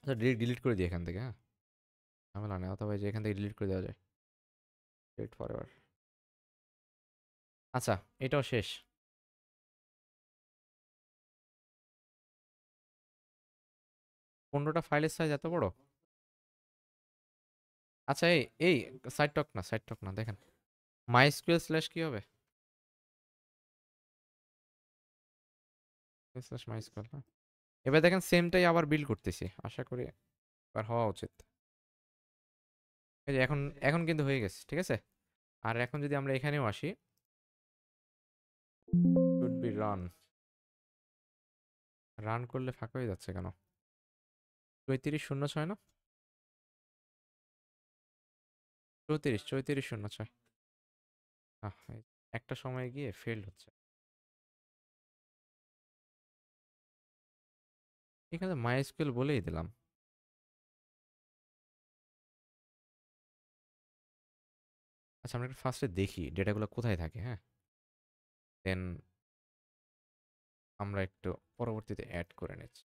আচ্ছা ডিলিট করে দিই এখান থেকে, হ্যাঁ ঝামেলা নেই, অথবা এই যে এখান থেকে ডিলিট করে দেওয়া যায়, ডিলিট ফর এভার। আচ্ছা এটাও শেষ। 15টা ফাইলের সাইজ এত বড়। আচ্ছা এই এই সাইড টক না, সাইড টক না, দেখেন মাইস্কুয়েল স্ল্যাশ কি হবে, স্ল্যাশ মাইস্কুয়েল, হ্যাঁ। এবার দেখেন সেমটাই আবার বিল্ড করতেছি, আশা করি এবার হওয়া উচিত। এই যে এখন, এখন কিন্তু হয়ে গেছে, ঠিক আছে। আর এখন যদি আমরা এখানেও আসি, শুড বি রান, রান করলে ফাঁকা হয়ে যাচ্ছে কেন, 3406 না, 34 3406। একটা সময় গিয়ে ফেল হচ্ছে। এখানে মাইস্কুয়েল বলেই দিলাম। আচ্ছা আমরা ফার্স্টে দেখি ডেটাগুলো কোথায় থাকে, হ্যাঁ, দেন আমরা একটু পরবর্তীতে অ্যাড করে নিচ্ছি।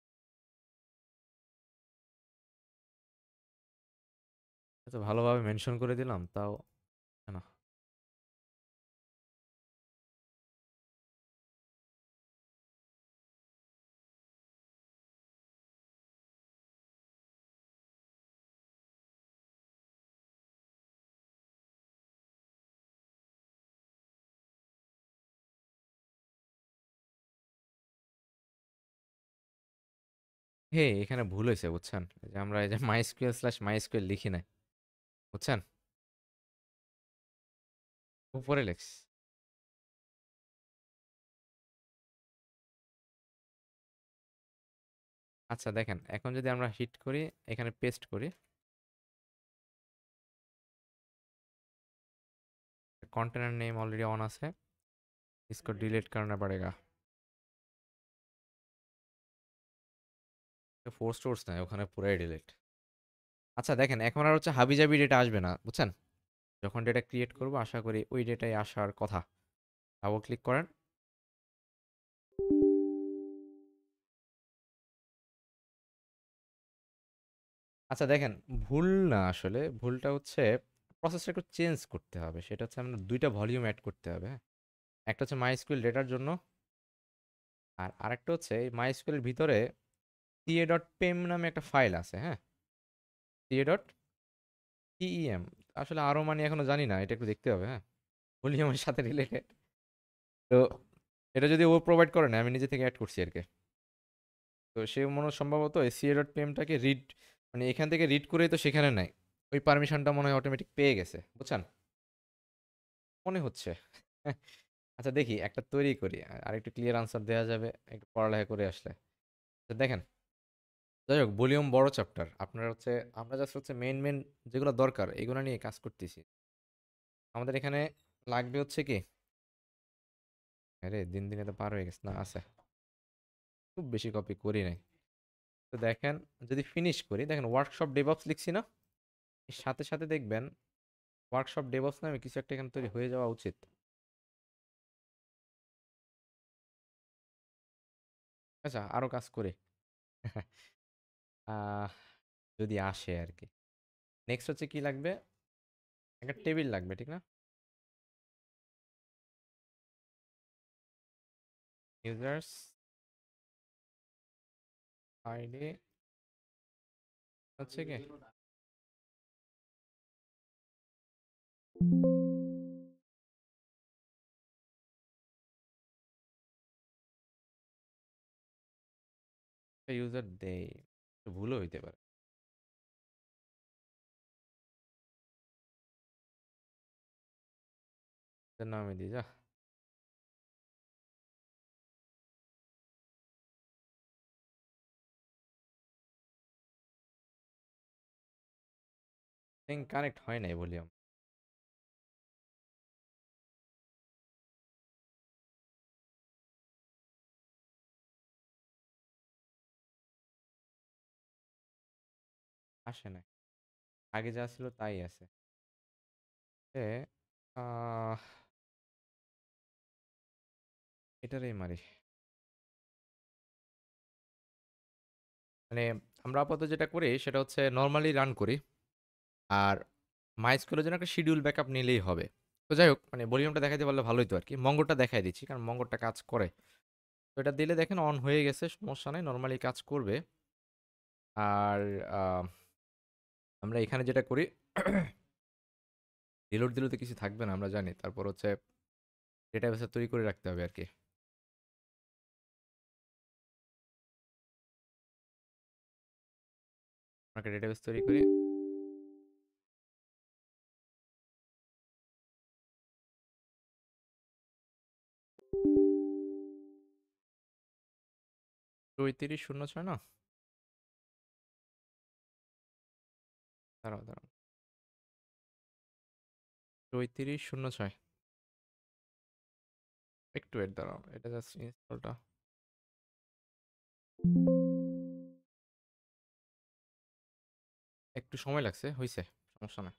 এত ভালোভাবে মেনশন করে দিলাম তাও না। হে এখানে ভুল হয়েছে বুঝছেন, এই যে আমরা এই যে MySQL/MySQL লিখি নাই, বুঝছেন, উপরে লেখছি। আচ্ছা দেখেন, এখন যদি আমরা হিট করি, এখানে পেস্ট করি, কন্টেনার নেম অলরেডি অন আছে, इसको डिलीट करना पड़ेगा। ফোর্স টোর্স নাই, ওখানে পুরাই ডিলিট। আচ্ছা দেখেন, এখন আর হচ্ছে হাবিজাবি ডেটা আসবে না, বুঝছেন। যখন ডেটা ক্রিয়েট করব আশা করি ওই ডেটাই আসার কথা। ডাবল ক্লিক করেন। আচ্ছা দেখেন, ভুল না, আসলে ভুলটা হচ্ছে প্রসেসটা একটু চেঞ্জ করতে হবে। সেটা হচ্ছে আমরা দুইটা ভলিউম অ্যাড করতে হবে, হ্যাঁ। একটা হচ্ছে মাইস্কুয়েল ডেটার জন্য, আর আরেকটা হচ্ছে এই মাইস্কুয়েলের ভিতরে ca.pem নামে একটা ফাইল আছে, হ্যাঁ। ca.pem, আসলে আরো মানে এখনো জানি না, এটা একটু দেখতে হবে, হ্যাঁ। ভলিউমের সাথে রিলেটেড। তো এটা যদি ও প্রোভাইড করে না, আমি নিজে থেকে অ্যাড করছি আর কি। তো সে মনে হয় সম্ভবত ca.pmটাকে রিড, মানে এখান থেকে রিড করেই তো সেখানে নাই, ওই পারমিশনটা মনে হয় অটোমেটিক পেয়ে গেছে, বুঝছেন, মনে হচ্ছে। আচ্ছা দেখি একটা তৈরি করি, আর একটু ক্লিয়ার আনসার দেওয়া যাবে একটু পড়ালেখা করে আসলে। তো দেখেন, যাই হোক, ভলিউম বড় চ্যাপ্টার, আপনার হচ্ছে আমরা জাস্ট হচ্ছে মেন মেন যেগুলো দরকার এগুলো নিয়ে কাজ করতেছি। আমাদের এখানে লাগবে হচ্ছে কি, আরে দিন দিনে তো পার হয়ে গেছে না, আছে, খুব বেশি কপি করি নাই। তো দেখেন, যদি ফিনিশ করি, দেখেন ওয়ার্কশপ ডেভঅপস লিখছি না, এর সাথে সাথে দেখবেন ওয়ার্কশপ ডেভঅপস নামে কিছু একটা এখানে তৈরি হয়ে যাওয়া উচিত। আচ্ছা আরো কাজ করে আহ, যদি আসে আর কি। নেক্সট হচ্ছে কি লাগবে, একটা টেবিল লাগবে, ঠিক না। ইউজার্স আইডি হচ্ছে কি, ইউজার দেই, একটু ভুলও হইতে পারে। এটার নামে দিই যা। থিং কানেক্ট হয় নাই ভলিউম, আসে না, আগে যা ছিল তাই আছে। এ আহ, এটারই মারি, মানে আমরা আপাতত যেটা করি সেটা হচ্ছে নর্মালি রান করি, আর মাইস্কুলের জন্য একটা শিডিউল ব্যাকআপ নিলেই হবে। তো যাই হোক, মানে ভলিউমটা দেখাইতে পারলে ভালোই তো আর কি, মঙ্গলটা দেখাই দিচ্ছি কারণ মঙ্গলটা কাজ করে। তো এটা দিলে দেখেন অন হয়ে গেছে, সমস্যা নাই, নর্মালি কাজ করবে। আর আহ, আমরা এখানে যেটা করি, রিলোড দিলে তো কিছু থাকবে না আমরা জানি, তারপর হচ্ছে ডেটাবেসে তৈরি করে রাখতে হবে আর কি। আপনাকে ডেটাবেস তৈরি করি। ৩৪০৬ না, দাঁড়াও দাঁড়াও, ৩৪০৬, একটু ওয়েট, দাঁড়াও, এটা জাস্ট ইনস্টলটা একটু সময় লাগছে, হয়েছে, সমস্যা না।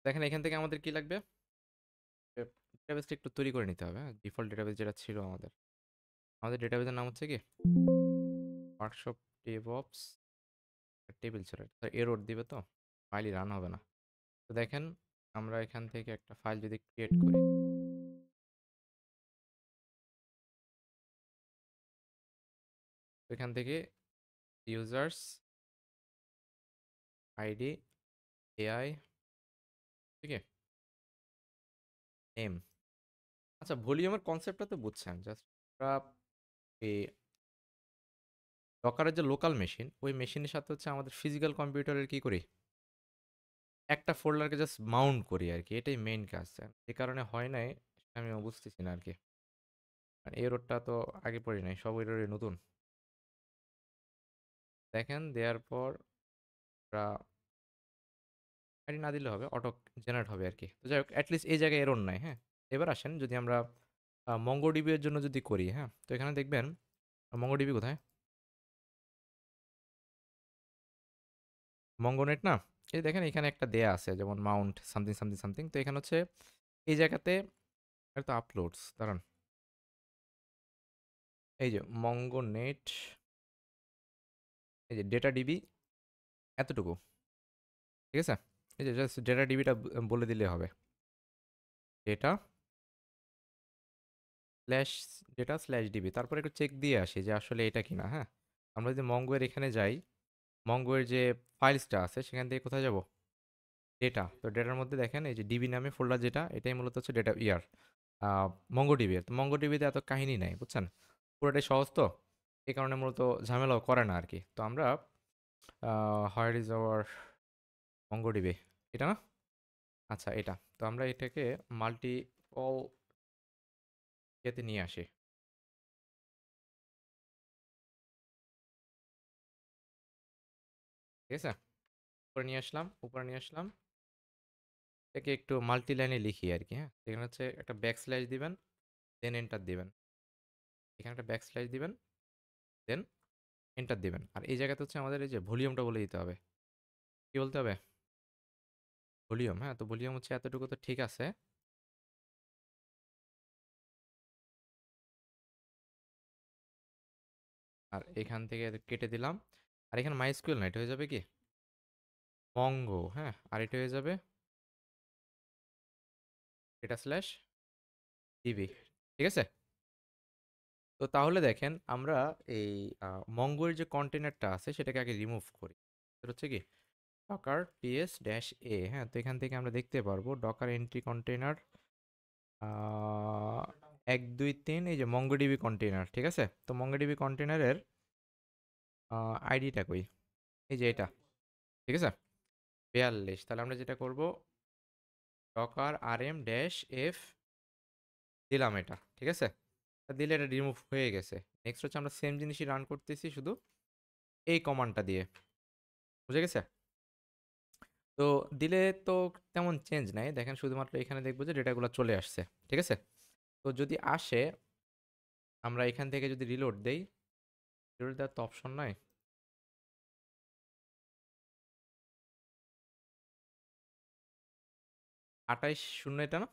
দেখেন এখান থেকে আমাদের কি লাগবে, ডেটাবেসটা একটু তৈরি করে নিতে হবে, হ্যাঁ। ডিফল্ট ডেটাবেস যেটা ছিল আমাদের, আমাদের ডেটাবেসের নাম হচ্ছে কি ওয়ার্কশপ ডেভঅপস, টেবিল ছিল, এরর দিবে তো, ফাইলই রান হবে না। তো দেখেন, আমরা এখান থেকে একটা ফাইল যদি ক্রিয়েট করি, তো এখান থেকে ইউজার্স আইডি এআই, ঠিক আছে, এম। আচ্ছা ভলিউমের কনসেপ্টটা তো বুঝছেন, জাস্ট আমরা ডকারের যে লোকাল মেশিন, ওই মেশিনের সাথে হচ্ছে আমাদের ফিজিক্যাল কম্পিউটারের কি করি, একটা ফোল্ডারকে জাস্ট মাউন্ট করি আর কি, এটাই মেইন কাজ। যে কারণে হয় নাই সেটা আমি বুঝতেছি না আর কি। এই রোডটা তো আগে পড়ি নাই, সব ওই রোডে নতুন। দেখেন দেওয়ার পর আইডি না দিলে হবে, অটো জেনারেট হবে আর কি। তো যাই হোক, অ্যাটলিস্ট এই জায়গায় এরর নাই। হ্যাঁ, এবার আসেন যদি আমরা মঙ্গোডিবি এর জন্য যদি করি, হ্যাঁ, তো এখানে দেখবেন মঙ্গোডিবি কোথায়, মঙ্গোনেট না, এই দেখেন এখানে একটা দেয়া আছে যেমন মাউন্ট সামথিং সামথিং সামথিং। তো এখানে হচ্ছে এই জায়গাতে একটা আপলোডস, দাঁড়ান, এই যে মঙ্গোনেট, এই যে ডেটা ডিবি এতটুকু, ঠিক আছে। এই যে জাস্ট ডেটা ডিবিটা বলে দিলে হবে, data slash data slash DB, তারপরে একটু চেক দিয়ে আসি যে আসলে এটা কিনা। হ্যাঁ, আমরা যদি মঙ্গোয়ের এখানে যাই, মঙ্গোয়ের যে ফাইলসটা আছে সেখান থেকে কোথায় যাব, ডেটা। তো ডেটার মধ্যে দেখেন এই যে ডিবি নামে ফোল্ডার, যেটা এটাই মূলত হচ্ছে ডেটা ইয়ার মঙ্গো ডিবি। তো মঙ্গো ডিবিতে এত কাহিনী নাই বুঝছেন, পুরোটাই সহজ। তো এই কারণে মূলত ঝামেলাও করে না আর কি। তো আমরা where is our Mongo DB, এটা না, আচ্ছা এটা। তো আমরা এটাকে মাল্টিপল ইয়েতে নিয়ে আসি, ঠিক আছে। উপরে নিয়ে আসলাম, উপরে নিয়ে আসলাম, এটাকে একটু মাল্টি লাইনে লিখি আর কি। হ্যাঁ, এখানে হচ্ছে একটা ব্যাক স্ল্যাশ দিবেন, দেন এন্টার দিবেন, এখানে একটা ব্যাক স্ল্যাশ দিবেন, দেন এন্টার দিবেন। আর এই জায়গাতে হচ্ছে আমাদের এই যে ভলিউমটা বলে দিতে হবে। কি বলতে হবে, ভলিউম। হ্যাঁ, তো ভলিউম হচ্ছে এতটুকু, তো ঠিক আছে। আর এখান থেকে কেটে দিলাম। আর এখানে মাইস্কুয়েল না, এটা হয়ে যাবে কি মঙ্গো। হ্যাঁ, আর এটা হয়ে যাবে এটা স্ল্যাশ ডিবি, ঠিক আছে। তো তাহলে দেখেন আমরা এই মঙ্গোর যে কন্টেনারটা আছে সেটাকে আগে রিমুভ করি। সেটা হচ্ছে কি ডকার ps ড্যাশ এ। হ্যাঁ, তো এখান থেকে আমরা দেখতে পারবো ডকার এন্ট্রি কন্টেনার 1 2 3, এই যে মঙ্গোডিবি কন্টেনার, ঠিক আছে। তো মঙ্গোডিবি কন্টেনারের আইডিটা কই, এই যে এটা, ঠিক আছে, 42। তাহলে আমরা যেটা করব, ডকার rm ড্যাশ এফ দিলাম এটা, ঠিক আছে। তা দিলে এটা রিমুভ হয়ে গেছে। নেক্সট হচ্ছে আমরা সেম জিনিসই রান করতেছি শুধু এই কমান্ডটা দিয়ে, বুঝে গেছে। তো দিলে তো তেমন চেঞ্জ নাই, দেখেন শুধুমাত্র এখানে দেখবো যে ডেটাগুলো চলে আসছে, ঠিক আছে। তো যদি আসে, আমরা এখান থেকে যদি রিলোড দেই, রিলোড দেওয়ার তো অপশন নাই, 28 0 এটা না,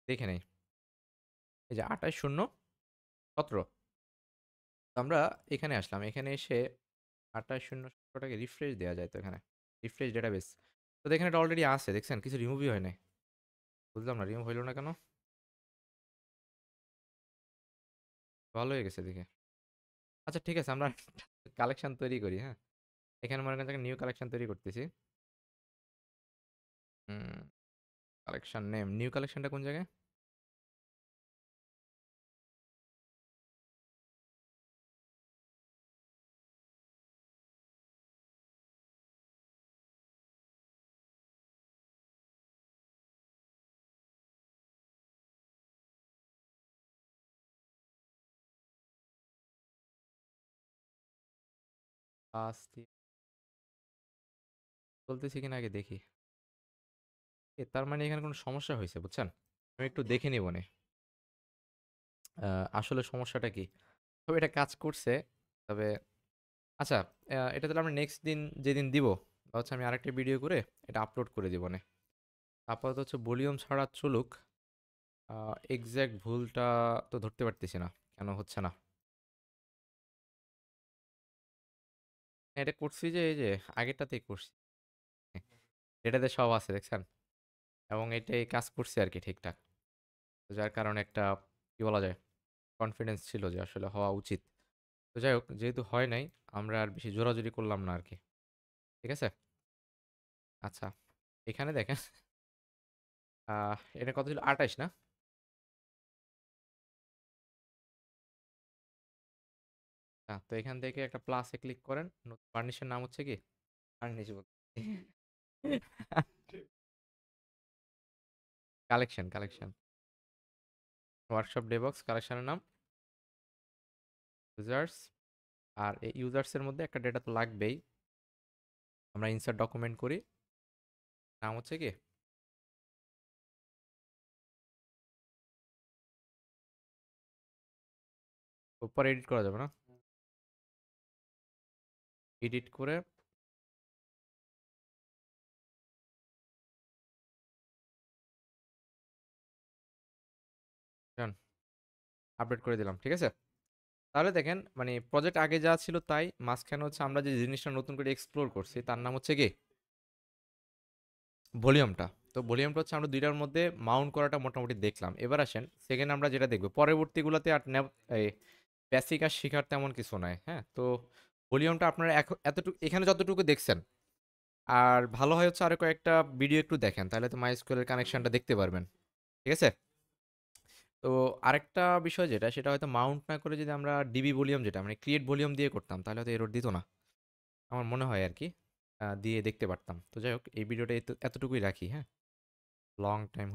দেখে নেই, এই যে 28 0 17। তো আমরা এখানে আসলাম, এখানে এসে 28 0 17টাকে রিফ্রেশ দেওয়া যায়। তো এখানে রিফ্রেশ ডেটাবেস, তো এখানে এটা অলরেডি আছে, দেখছেন কিছু রিমুভই হয় নাই। বুঝলাম না রিমুভ হইলো না কেন, ভালো হয়ে গেছে দেখে। আচ্ছা ঠিক আছে, আমরা কালেকশন তৈরি করি। হ্যাঁ, এখানে মনে করেন নিউ কালেকশন তৈরি করতেছি। কালেকশন নেম, নিউ কালেকশনটা কোন জায়গায়, আসতে বলতেছি কিনা আগে দেখি। তার মানে এখানে কোনো সমস্যা হয়েছে বুঝছেন, আমি একটু দেখে নিব নে আসলে সমস্যাটা কি। তবে এটা কাজ করছে, তবে আচ্ছা, এটা তাহলে আমরা নেক্সট দিন যেদিন দিব, বা হচ্ছে আমি আরেকটা ভিডিও করে এটা আপলোড করে দিব নে। আপাতত হচ্ছে ভলিউম ছাড়া চলুক। এক্স্যাক্ট ভুলটা তো ধরতে পারতেছি না, কেন হচ্ছে না। এটা করছি যে এই যে আগেরটাতেই করছি, এটাতে সব আছে দেখছেন, এবং এটাই কাজ করছে আর কি ঠিকঠাক। তো যার কারণে একটা কি বলা যায়, কনফিডেন্স ছিল যে আসলে হওয়া উচিত। তো যাই হোক, যেহেতু হয় নাই, আমরা আর বেশি জোরাজুরি করলাম না আর কি, ঠিক আছে। আচ্ছা, এখানে দেখেন এটা কত ছিল, 28 না, তো এখান থেকে একটা প্লাসে ক্লিক করেন, ফার্নিশের নাম হচ্ছে কি ফার্নিশ কালেকশন কালেকশন ওয়ার্কশপ ডেবক্স কালেকশনের নাম ইউজার্স। আর এই ইউজার্সের মধ্যে একটা ডেটা তো লাগবেই, আমরা ইনসার্ট ডকুমেন্ট করি, নাম হচ্ছে কি উপর এডিট করা যাবে না, এডিট করে আপডেট করে দিলাম, ঠিক আছে। তাহলে দেখেন মানে প্রজেক্ট আগে যা ছিল তাই, মাঝখানে হচ্ছে আমরা যে জিনিসটা নতুন করে এক্সপ্লোর করছি তার নাম হচ্ছে কি ভলিউমটা। তো ভলিউমটা হচ্ছে আমরা দুইটার মধ্যে মাউন্ট করাটা মোটামুটি দেখলাম। এবার আসেন সেকেন্ড আমরা যেটা দেখবো পরবর্তীগুলোতে আর এই বেসিক আর শেখার তেমন কিছু নাই, হ্যাঁ। তো ভলিউমটা আপনারা এতটুকু এখানে যতটুকু দেখছেন, আর ভালো হয় হচ্ছে আরো কয়েকটা ভিডিও একটু দেখেন, তাহলে তো মাইস্কুয়েলের কানেকশনটা দেখতে পারবেন, ঠিক আছে। তো আরেকটা বিষয় যেটা সেটা হয়তো মাউন্ট না করে যদি আমরা ডিবি ভলিউম যেটা মানে ক্রিয়েট ভলিউম দিয়ে করতাম তাহলে হয়তো এরর দিত না, আমার মনে হয় আর কি। দিয়ে দেখতে পারতাম। তো যাই হোক এই ভিডিওটা এতটুকুই রাখি, হ্যাঁ। Long time